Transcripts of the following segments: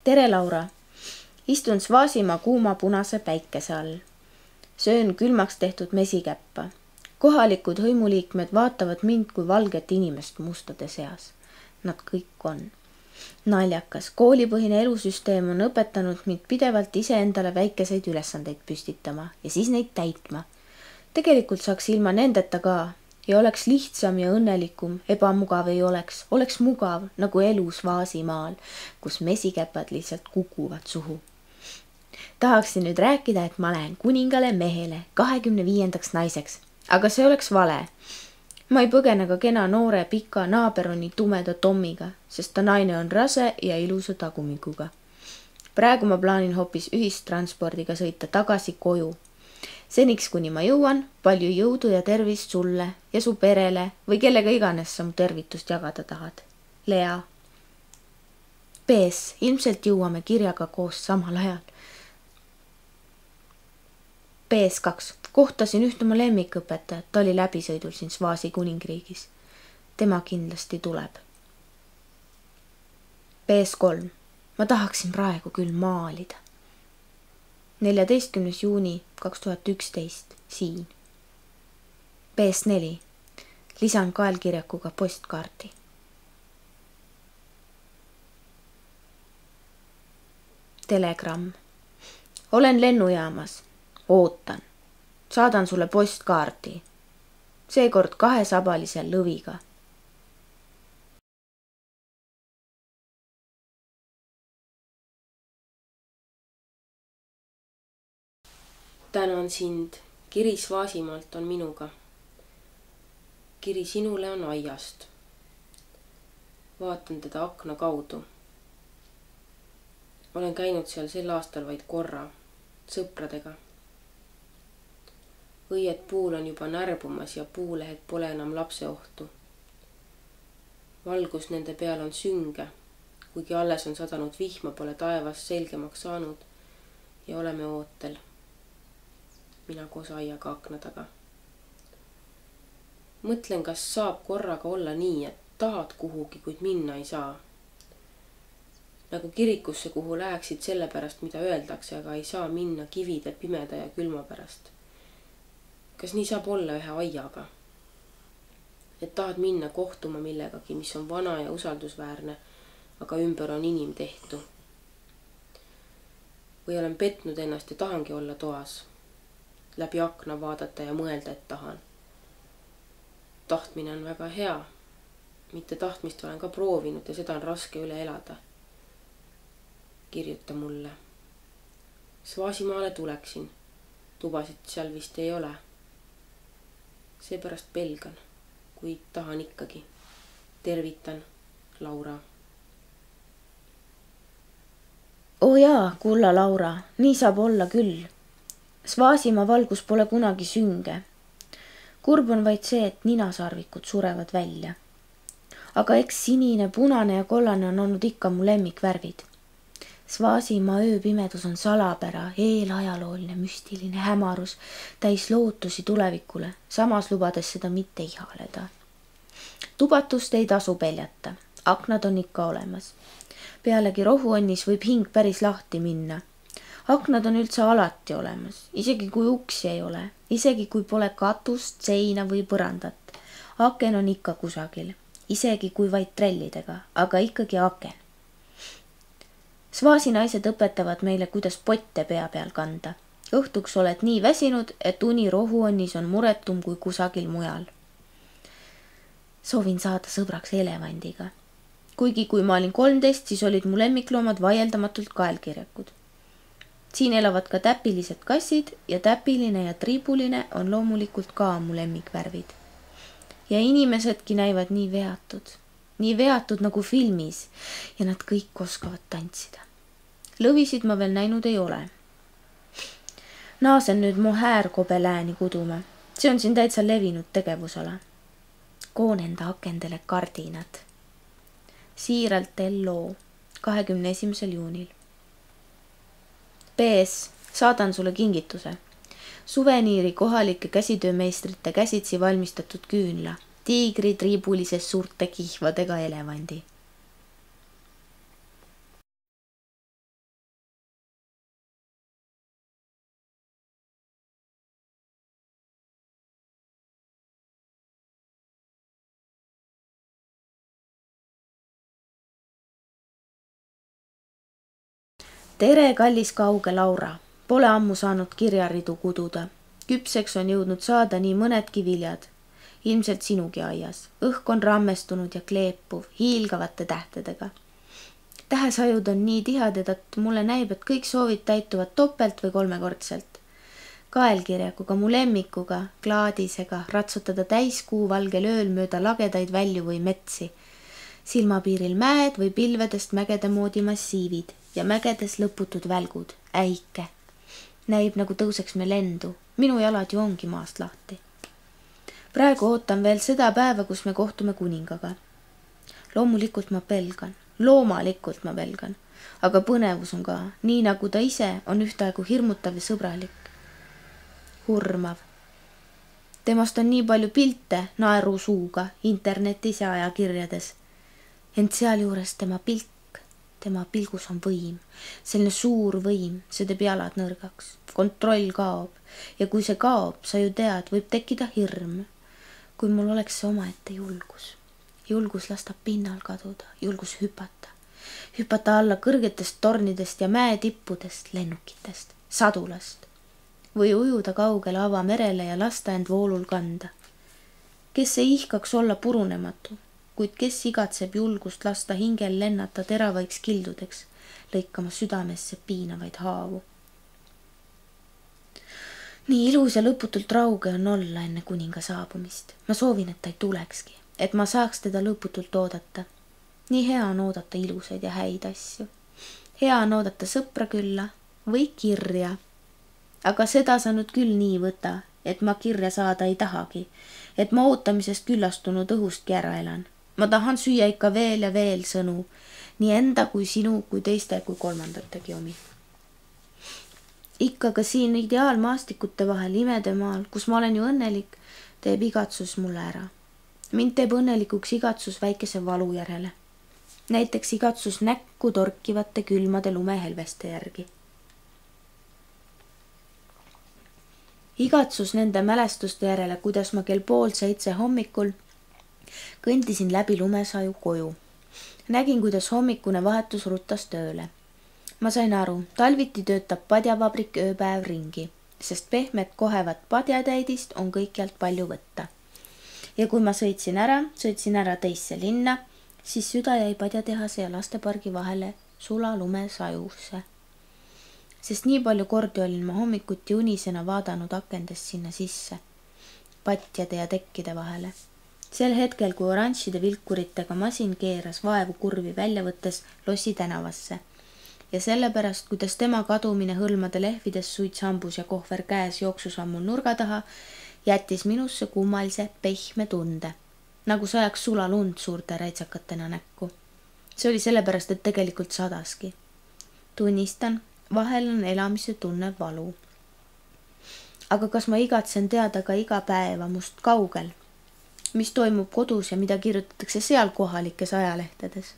Tere, Laura! Istun Svaasimaa kuuma punase päikese all. Söön külmaks tehtud mesikäppa. Kohalikud hõimuliikmed vaatavad mind kui valget inimest mustade seas. Nad kõik on. Naljakas, koolipõhine elusüsteem on õpetanud mind pidevalt iseendale väikeseid ülesandeid püstitama ja siis neid täitma. Tegelikult saaks ilma nendeta ka ja oleks lihtsam ja õnnelikum, ebamugav ei oleks. Oleks mugav nagu elu Svaasimaal, kus mesikäpad lihtsalt kukuvad suhu. Tahaksin nüüd rääkida, et ma lähen kuningale mehele 25. naiseks, aga see oleks vale. Ma ei põgene ka kena noore pika naaberoni tumeda Tommiga, sest ta naine on rase ja ilusa tagumikuga. Praegu ma plaanin hoopis ühistranspordiga sõita tagasi koju. Seniks, kuni ma jõuan, palju jõudu ja tervist sulle ja su perele või kellega iganes sa mu tervitust jagada tahad. Lea. PS, ilmselt jõuame kirjaga koos samal ajal. PS2. Kohtasin ühte oma lemmikõpetajat, ta oli läbisõidul siin Svaasi kuningriigis. Tema kindlasti tuleb. PS3. Ma tahaksin praegu küll maalida. 14. juuni 2011. Siin. PS4. Lisan kaelkirjakuga postkaarti. Telegramm. Olen lennujaamas. Ootan. Saadan sulle postkaarti. Seekord 2-sabalise lõviga. Tänan sind. Kiri Svaasimaalt on minuga. Kiri sinule on aiast. Vaatan teda akna kaudu. Olen käinud seal sel aastal vaid korra, sõpradega. Õied puul on juba närbumas ja puulehed pole enam lapseohtu. Valgus nende peal on sünge, kuigi alles on sadanud vihma, pole taevas selgemaks saanud ja oleme ootel. Mina koos aiaga akna taga. Mõtlen, kas saab korraga olla nii, et tahad kuhugi, kuid minna ei saa. Nagu kirikusse, kuhu läheksid selle pärast, mida öeldakse, aga ei saa minna kivide, pimeda ja külma pärast. Kas nii saab olla ühe aiaga? Et tahad minna kohtuma millegagi, mis on vana ja usaldusväärne, aga ümber on inimtehtu. Või olen petnud ennast ja tahangi olla toas. Läbi akna vaadata ja mõelda, et tahan. Tahtmine on väga hea. Mitte tahtmist olen ka proovinud ja seda on raske üle elada. Kirjuta mulle. Svaasimaale tuleksin. Tubasid seal vist ei ole. Seepärast pelgan, kuid tahan ikkagi. Tervitan, Laura. Oh jaa, kulla Laura, nii saab olla küll. Svaasimaa valgus pole kunagi sünge. Kurb on vaid see, et ninasarvikud surevad välja. Aga eks sinine, punane ja kollane on olnud ikka mu lemmikvärvid. Svaasimaa ööpimedus on salapära, eelajalooline, müstiline hämarus, täis lootusi tulevikule, samas lubades seda mitte ihaleda. Tubatust ei tasu peljata, aknad on ikka olemas. Pealegi rohuonnis võib hing päris lahti minna. Aknad on üldse alati olemas, isegi kui uksi ei ole, isegi kui pole katust, seina või põrandat. Aken on ikka kusagil, isegi kui vaid trellidega, aga ikkagi aken. Svaasi naised õpetavad meile, kuidas potte pea peal kanda. Õhtuks oled nii väsinud, et uni rohuonnis on muretum kui kusagil mujal. Soovin saada sõbraks elevandiga. Kuigi kui ma olin 13, siis olid mu lemmikloomad vaieldamatult kaelkirjakud. Siin elavad ka täpilised kassid ja täpiline ja triibuline on loomulikult ka mu lemmikvärvid. Ja inimesedki näivad nii veatud nagu filmis ja nad kõik oskavad tantsida. Lõvisid ma veel näinud ei ole. Naasen nüüd mu häärkobe lääni kuduma. See on siin täitsa levinud tegevusala. Koon enda akendele kardinad. Siiralt Ello 21. juunil. PS, saadan sulle kingituse. Suveniiri kohalike käsitöömeistrite käsitsi valmistatud küünla. Tiigri triibulises suurte kihvadega elevandi. tere, kallis kauge Laura. Pole ammu saanud kirjaridu kududa. Küpseks on jõudnud saada nii mõnedki viljad. Ilmselt sinugi aias. Õhk on rammestunud ja kleepuv, hiilgavate tähtedega. Tähesajud on nii tihedad, et mulle näib, et kõik soovid täituvad topelt või kolmekordselt. Kaelkirjakuga, mu lemmikuga, klaadisega, ratsutada täiskuu valgel ööl mööda lagedaid välju või metsi. Silmapiiril mäed või pilvedest mägede moodi massiivid ja mägedes lõputud välgud, äike. Näib nagu tõuseks me lendu. Minu jalad ju ongi maast lahti. Praegu ootan veel seda päeva, kus me kohtume kuningaga. Loomulikult ma pelgan. Loomalikult ma pelgan. Aga põnevus on ka, nii nagu ta ise on ühtaegu hirmutav ja sõbralik. Hurmav. Temast on nii palju pilte naeru suuga internetis ja ajakirjades. Ent sealjuures tema pilgus on võim. Selline suur võim, see teeb jalad nõrgaks. Kontroll kaob. Ja kui see kaob, sa ju tead, võib tekkida hirm. Kui mul oleks see omaette julgus. Julgus lasta pinnal kaduda, julgus hüpata. Hüpata alla kõrgetest tornidest ja mäetippudest, lennukitest, sadulast. Või ujuda kaugele avamerele ja lasta end voolul kanda. Kes ei ihkaks olla purunematu, kuid kes igatseb julgust lasta hingel lennata teravaiks kildudeks, lõikama südamesse piinavaid haavu. Nii ilus ja lõputult rauge on olla enne kuninga saabumist. Ma soovin, et ta ei tulekski, et ma saaks teda lõputult oodata. Nii hea on oodata ilusaid ja häid asju. Hea on oodata sõpra külla või kirja. Aga seda sa nüüd küll nii võta, et ma kirja saada ei tahagi, et ma ootamisest küllastunud õhustki ära elan. Ma tahan süüa ikka veel ja veel sõnu, nii enda kui sinu, kui teiste, kui kolmandategi omi. Ikka ka siin ideaalmaastikute vahel imede maal, kus ma olen ju õnnelik, teeb igatsus mulle ära. Mind teeb õnnelikuks igatsus väikese valu järele. Näiteks igatsus näkku torkivate külmade lumehelveste järgi. Igatsus nende mälestuste järele, kuidas ma kell 6:30 hommikul kõndisin läbi lumesaju koju. Nägin, kuidas hommikune vahetus ruttas tööle. Ma sain aru, talviti töötab padjavabrik ööpäev ringi, sest pehmet kohevat padjatäidist on kõikjalt palju võtta. Ja kui ma sõitsin ära teisse linna, siis süda jäi padjatehase ja lastepargi vahele sulalumesajusse. Sest nii palju kordi olin ma hommikuti unisena vaadanud akendest sinna sisse, patjade ja tekkide vahele. Sel hetkel, kui oranžide vilkuritega masin keeras vaevu kurvi välja võttes Lossi tänavasse. Ja sellepärast, kuidas tema kadumine hõlmade lehvides suits hambus ja kohver käes jooksusammul nurga taha, jättis minusse kummalise pehme tunde, nagu sajaks sulalund suurte räitsakatena näkku. See oli sellepärast, et tegelikult sadaski. Tunnistan, vahel on elamise tunne valu. Aga kas ma igatsen teada ka iga päeva must kaugel, mis toimub kodus ja mida kirjutatakse seal kohalikes ajalehtedes?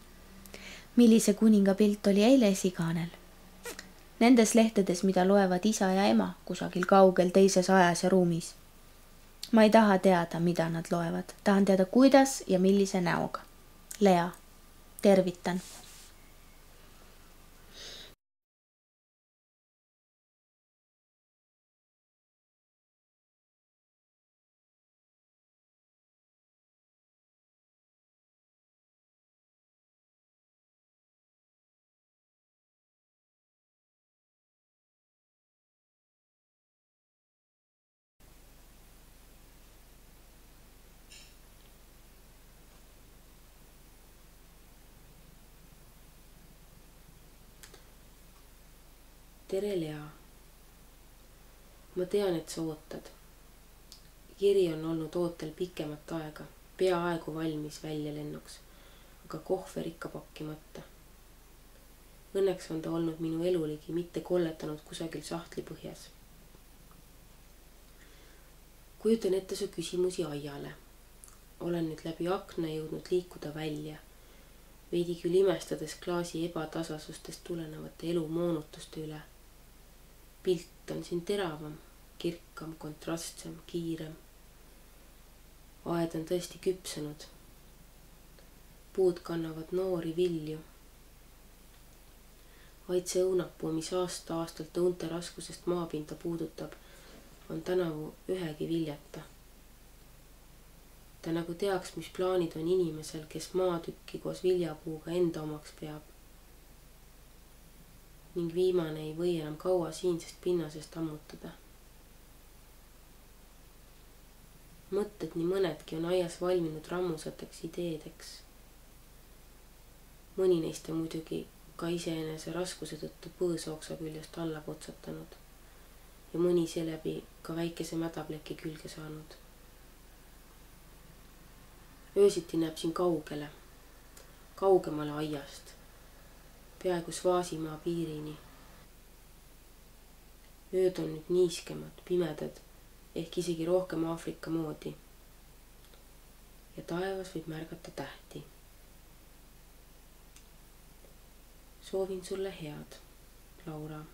Millise kuninga pilt oli eile esikaanel? Nendes lehtedes, mida loevad isa ja ema kusagil kaugel teises ajas ja ruumis. Ma ei taha teada, mida nad loevad. Tahan teada, kuidas ja millise näoga. Lea, tervitan. Tere, Lea. Ma tean, et sa ootad. Kiri on olnud ootel pikemat aega, peaaegu valmis väljalennuks, aga kohver ikka pakkimata. Õnneks on ta olnud minu eluligi, mitte kolletanud kusagil sahtli põhjas. Kujutan ette su küsimusi aiale. Olen nüüd läbi akna jõudnud liikuda välja, veidi küll imestades klaasi ebatasasustest tulenevate elu moonutuste üle. Pilt on siin teravam, kirkam, kontrastsem, kiirem. Aed on tõesti küpsenud. Puud kannavad noori vilju. vaid see õunapuu, mis aasta-aastalt õunte raskusest maapinta puudutab, on tänavu ühegi viljata. Ta nagu teaks, mis plaanid on inimesel, kes maatükki koos viljapuuga enda omaks peab. Ning viimane ei või enam kaua siinsest pinnasest ammutada. Mõtted nii mõnedki on aias valminud rammusateks ideedeks. Mõni neist on muidugi ka iseenese raskuse tõttu põõsooksa küljest alla potsatanud ja mõni seeläbi ka väikese mädapleki külge saanud. Öösiti näeb siin kaugele, kaugemale aiast, peaaegu Svaasimaa piirini. Ööd on nüüd niiskemad, pimedad, ehk isegi rohkem Aafrika moodi. Ja taevas võib märgata tähti. Soovin sulle head, Laura.